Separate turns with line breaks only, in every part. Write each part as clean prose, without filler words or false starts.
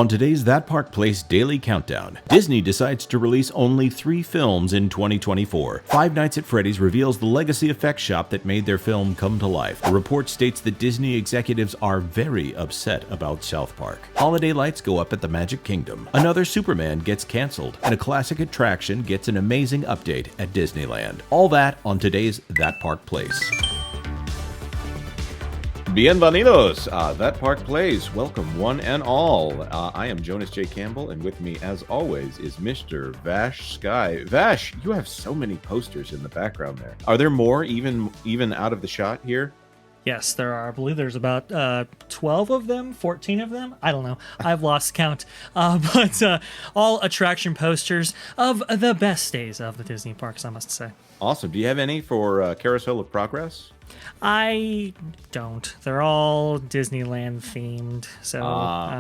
On today's That Park Place Daily Countdown, Disney decides to release only 3 films in 2024. Five Nights at Freddy's reveals the legacy effects shop that made their film come to life. A report states that Disney executives are very upset about South Park. Holiday lights go up at the Magic Kingdom. Another Superman gets canceled, and a classic attraction gets an amazing update at Disneyland. All that on today's That Park Place. Bienvenidos, That Park Place. Welcome, one and all. I am Jonas J. Campbell, and with me, as always, is Mr. Vash Sky. Vash, you have so many posters in the background there. Are there more, even out of the shot here?
Yes, there are. I believe there's about 12 of them, 14 of them. I don't know. I've lost count. But all attraction posters of the best days of the Disney parks, I must say.
Awesome. Do you have any for Carousel of Progress?
I don't. They're all Disneyland themed. So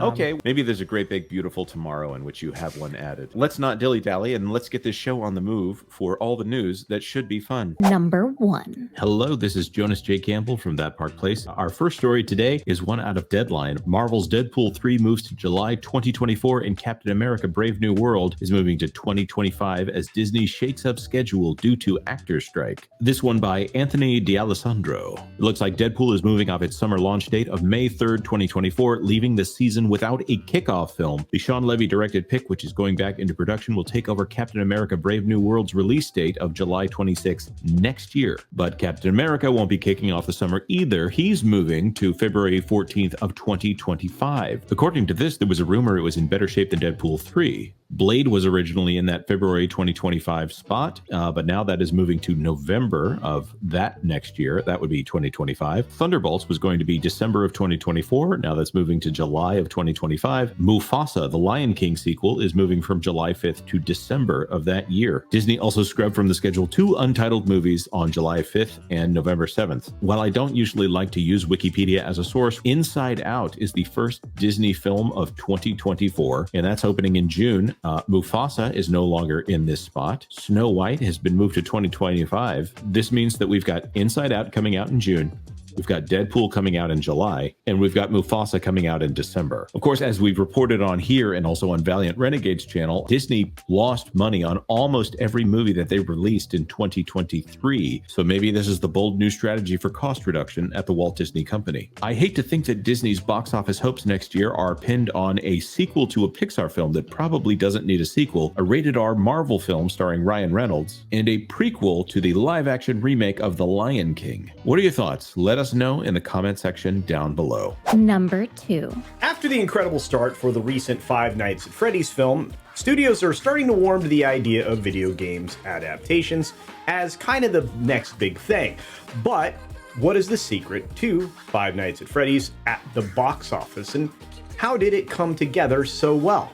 okay. Maybe there's a great big beautiful tomorrow in which you have one added. Let's not dilly-dally and let's get this show on the move for all the news that should be fun.
Number 1.
Hello, this is Jonas J. Campbell from That Park Place. Our first story today is one out of Deadline. Marvel's Deadpool 3 moves to July 2024 and Captain America Brave New World is moving to 2025 as Disney shakes up schedule due to actor strike. This one by Anthony D'Alessandro. It looks like Deadpool is moving off its summer launch date of May 3rd, 2024, leaving the season without a kickoff film. The Sean Levy-directed pick, which is going back into production, will take over Captain America Brave New World's release date of July 26th next year. But Captain America won't be kicking off the summer either. He's moving to February 14th of 2025. According to this, there was a rumor it was in better shape than Deadpool 3. Blade was originally in that February 2025 spot, but now that is moving to November of that next year. That would be 2025. Thunderbolts was going to be December of 2024. Now that's moving to July of 2025. Mufasa, the Lion King sequel, is moving from July 5th to December of that year. Disney also scrubbed from the schedule 2 untitled movies on July 5th and November 7th. While I don't usually like to use Wikipedia as a source, Inside Out is the first Disney film of 2024, and that's opening in June. Mufasa is no longer in this spot. Snow White has been moved to 2025. This means that we've got Inside Out coming out in June. We've got Deadpool coming out in July, and we've got Mufasa coming out in December. Of course, as we've reported on here and also on Valiant Renegade's channel, Disney lost money on almost every movie that they released in 2023. So maybe this is the bold new strategy for cost reduction at the Walt Disney Company. I hate to think that Disney's box office hopes next year are pinned on a sequel to a Pixar film that probably doesn't need a sequel, a rated R Marvel film starring Ryan Reynolds, and a prequel to the live-action remake of The Lion King. What are your thoughts? Let us know in the comment section down below.
Number 2.
After the incredible start for the recent Five Nights at Freddy's film, studios are starting to warm to the idea of video games adaptations as kind of the next big thing. But what is the secret to Five Nights at Freddy's at the box office, and how did it come together so well?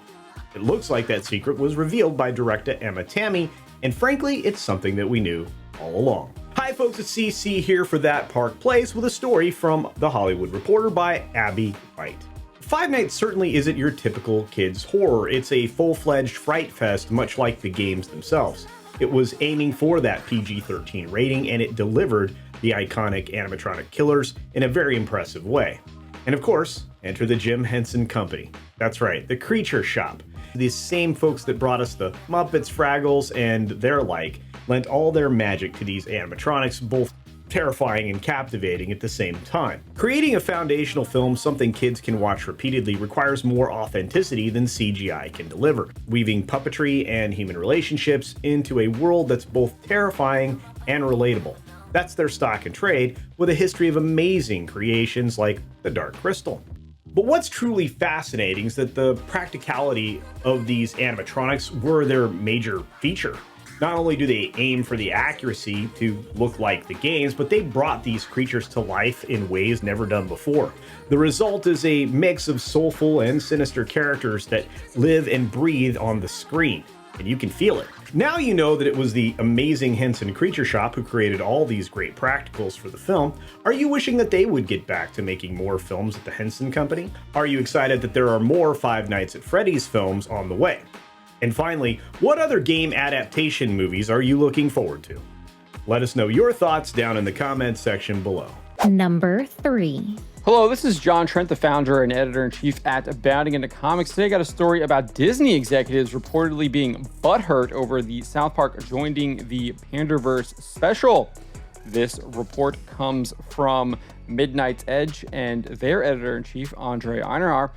It looks like that secret was revealed by director Emma Tammy, and frankly, it's something that we knew all along. Hi folks, it's CC here for That Park Place with a story from The Hollywood Reporter by Abby White. Five Nights certainly isn't your typical kids' horror. It's a full-fledged fright fest, much like the games themselves. It was aiming for that PG-13 rating, and it delivered the iconic animatronic killers in a very impressive way. And of course, enter the Jim Henson Company. That's right, the Creature Shop. These same folks that brought us the Muppets, Fraggles, and their like lent all their magic to these animatronics, both terrifying and captivating at the same time. Creating a foundational film, something kids can watch repeatedly, requires more authenticity than CGI can deliver, weaving puppetry and human relationships into a world that's both terrifying and relatable. That's their stock and trade, with a history of amazing creations like the Dark Crystal. But what's truly fascinating is that the practicality of these animatronics were their major feature. Not only do they aim for the accuracy to look like the games, but they brought these creatures to life in ways never done before. The result is a mix of soulful and sinister characters that live and breathe on the screen, and you can feel it. Now you know that it was the amazing Henson Creature Shop who created all these great practicals for the film. Are you wishing that they would get back to making more films at the Henson Company? Are you excited that there are more Five Nights at Freddy's films on the way? And finally, what other game adaptation movies are you looking forward to? Let us know your thoughts down in the comments section below.
Number 3.
Hello, this is John Trent, the founder and editor-in-chief at Bounding Into Comics. Today I got a story about Disney executives reportedly being butthurt over the South Park joining the Panderverse special. This report comes from Midnight's Edge and their editor-in-chief, Andre Einarhar.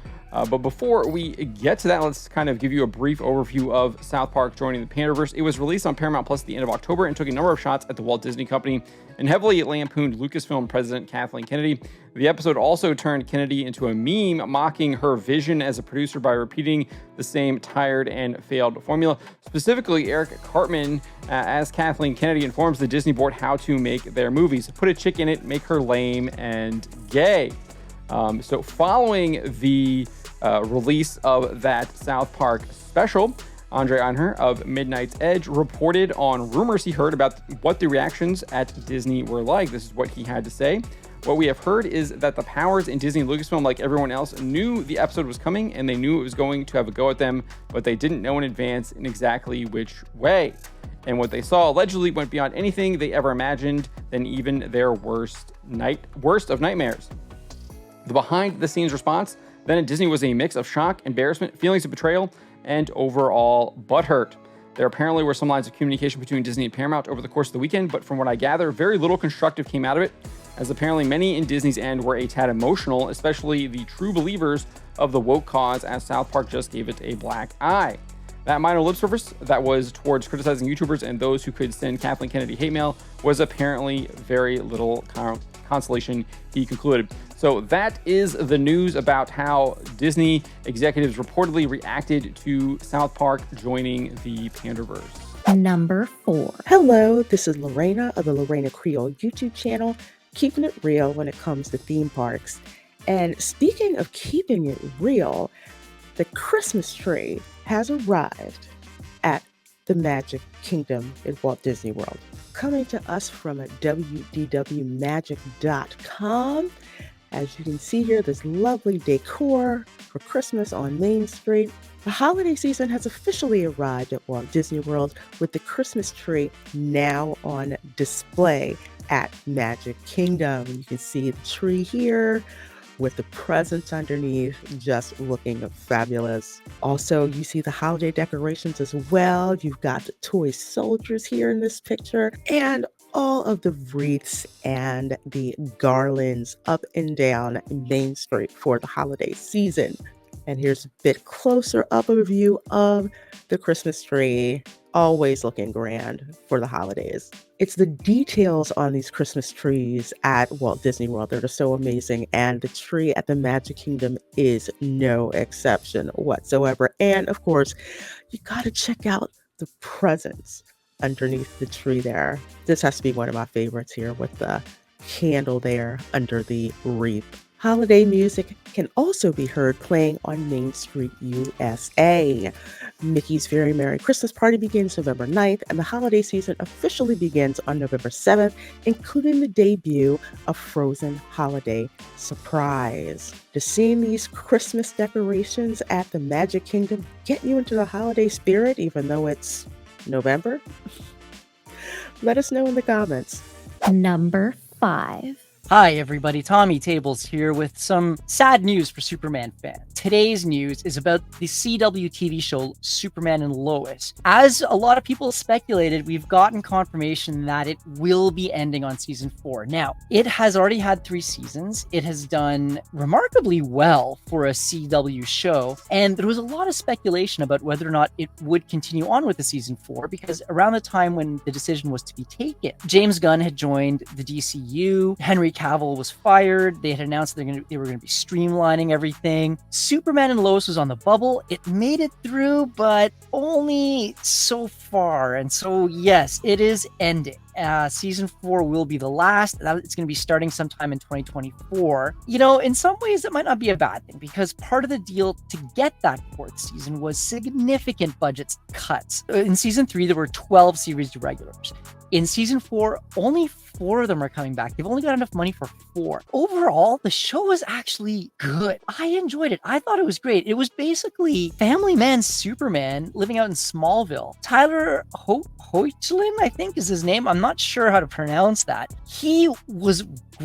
But before we get to that, let's kind of give you a brief overview of South Park joining the Panderverse. It was released on Paramount Plus at the end of October and took a number of shots at the Walt Disney Company and heavily lampooned Lucasfilm president Kathleen Kennedy. The episode also turned Kennedy into a meme, mocking her vision as a producer by repeating the same tired and failed formula. Specifically, Eric Cartman, as Kathleen Kennedy, informs the Disney board how to make their movies. Put a chick in it, make her lame and gay. So following the release of that South Park special, Andre Einarhar of Midnight's Edge reported on rumors he heard about what the reactions at Disney were like. This is what he had to say. What we have heard is that the powers in Disney and Lucasfilm, like everyone else, knew the episode was coming and they knew it was going to have a go at them, but they didn't know in advance in exactly which way. And what they saw allegedly went beyond anything they ever imagined, than even their worst of nightmares. The behind-the-scenes response then at Disney was a mix of shock, embarrassment, feelings of betrayal, and overall butthurt. There apparently were some lines of communication between Disney and Paramount over the course of the weekend, but from what I gather, very little constructive came out of it, as apparently many in Disney's end were a tad emotional, especially the true believers of the woke cause, as South Park just gave it a black eye. That minor lip service that was towards criticizing YouTubers and those who could send Kathleen Kennedy hate mail was apparently very little consolation, he concluded. So that is the news about how Disney executives reportedly reacted to South Park joining the Panderverse.
Number 4.
Hello, this is Lorena of the Lorena Creole YouTube channel, keeping it real when it comes to theme parks. And speaking of keeping it real, the Christmas tree has arrived at the Magic Kingdom at Walt Disney World. Coming to us from www.magic.com. As you can see here, this lovely decor for Christmas on Main Street. The holiday season has officially arrived at Walt Disney World, with the Christmas tree now on display at Magic Kingdom. You can see the tree here with the presents underneath, just looking fabulous. Also, you see the holiday decorations as well. You've got the toy soldiers here in this picture, and all of the wreaths and the garlands up and down Main Street for the holiday season. And here's a bit closer up of a view of the Christmas tree, always looking grand for the holidays. It's the details on these Christmas trees at Walt Disney World that are so amazing, and the tree at the Magic Kingdom is no exception whatsoever. And of course, you gotta check out the presents underneath the tree there. This has to be one of my favorites here, with the candle there under the wreath. Holiday music can also be heard playing on Main Street, USA. Mickey's Very Merry Christmas Party begins November 9th, and the holiday season officially begins on November 7th, including the debut of Frozen Holiday Surprise. Does seeing these Christmas decorations at the Magic Kingdom get you into the holiday spirit, even though it's November? Let us know in the comments.
Number 5.
Hi everybody, Tommy Tables here with some sad news for Superman fans. Today's news is about the CW TV show Superman and Lois. As a lot of people speculated, we've gotten confirmation that it will be ending on season 4. Now, it has already had 3 seasons. It has done remarkably well for a CW show, and there was a lot of speculation about whether or not it would continue on with the season 4, because around the time when the decision was to be taken, James Gunn had joined the DCU, Henry Cavill was fired. They had announced they were going to be streamlining everything. Superman and Lois was on the bubble. It made it through, but only so far. And so, yes, it is ending. Season 4 will be the last. It's going to be starting sometime in 2024. You know, in some ways, it might not be a bad thing, because part of the deal to get that 4th season was significant budget cuts. In season 3, there were 12 series regulars. In season 4, only 4 of them are coming back. They've only got enough money for 4. Overall, the show was actually good. I enjoyed it. I thought it was great. It was basically Family Man Superman living out in Smallville. Tyler Hoechlin, I think is his name. I'm I'm not sure how to pronounce that. He was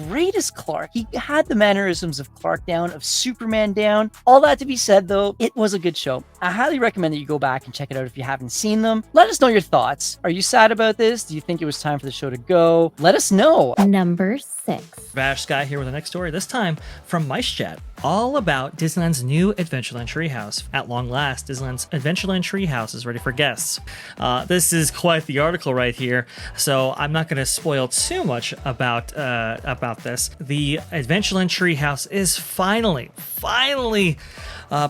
great as Clark. He had the mannerisms of Clark down, of Superman down. All that to be said, though, it was a good show. I highly recommend that you go back and check it out if you haven't seen them. Let us know your thoughts. Are you sad about this? Do you think it was time for the show to go? Let us know.
Number 6.
Vash Sky here with the next story, this time from Mice Chat, all about Disneyland's new Adventureland Treehouse. At long last, Disneyland's Adventureland Treehouse is ready for guests. This is quite the article right here, so I'm not going to spoil too much about this. The Adventureland Treehouse is finally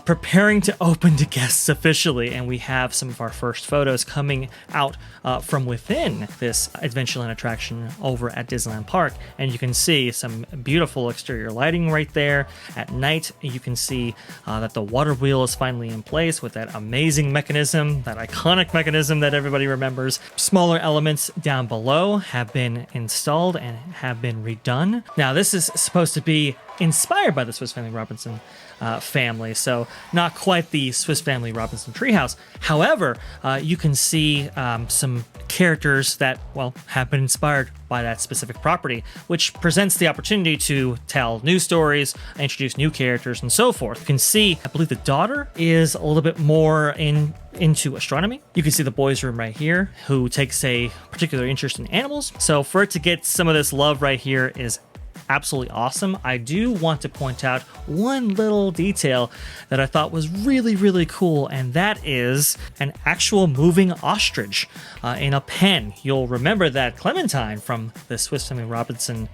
preparing to open to guests officially, and we have some of our first photos coming out from within this Adventureland attraction over at Disneyland Park, and you can see some beautiful exterior lighting right there. At night, you can see that the water wheel is finally in place with that amazing mechanism, that iconic mechanism that everybody remembers. Smaller elements down below have been installed and have been redone. Now, this is supposed to be inspired by the Swiss Family Robinson family, so not quite the Swiss Family Robinson treehouse. However, you can see some characters that, well, have been inspired by that specific property, which presents the opportunity to tell new stories, introduce new characters, and so forth. You can see, I believe the daughter is a little bit more into astronomy. You can see the boys' room right here, who takes a particular interest in animals. So for it to get some of this love right here is absolutely awesome. I do want to point out one little detail that I thought was really cool, and that is an actual moving ostrich in a pen. You'll remember that Clementine from the Swiss Family Robinson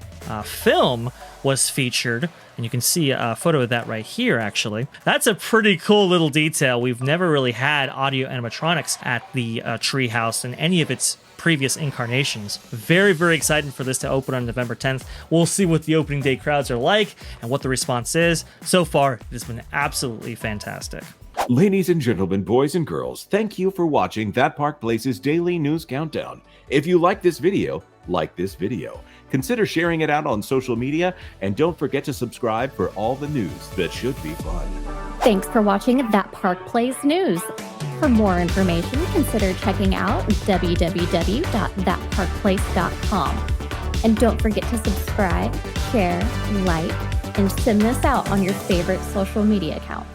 film was featured, and you can see a photo of that right here, actually. That's a pretty cool little detail. We've never really had audio animatronics at the treehouse in any of its previous incarnations. Very excited for this to open on November 10th. We'll see what the opening day crowds are like and what the response is. So far, it has been absolutely fantastic.
Ladies and gentlemen, boys and girls, thank you for watching That Park Place's daily news countdown. If you like this video, consider sharing it out on social media, and don't forget to subscribe for all the news that should be fun.
Thanks for watching That Park Plays News. For more information, consider checking out www.thatparkplace.com. And don't forget to subscribe, share, like, and send this out on your favorite social media accounts.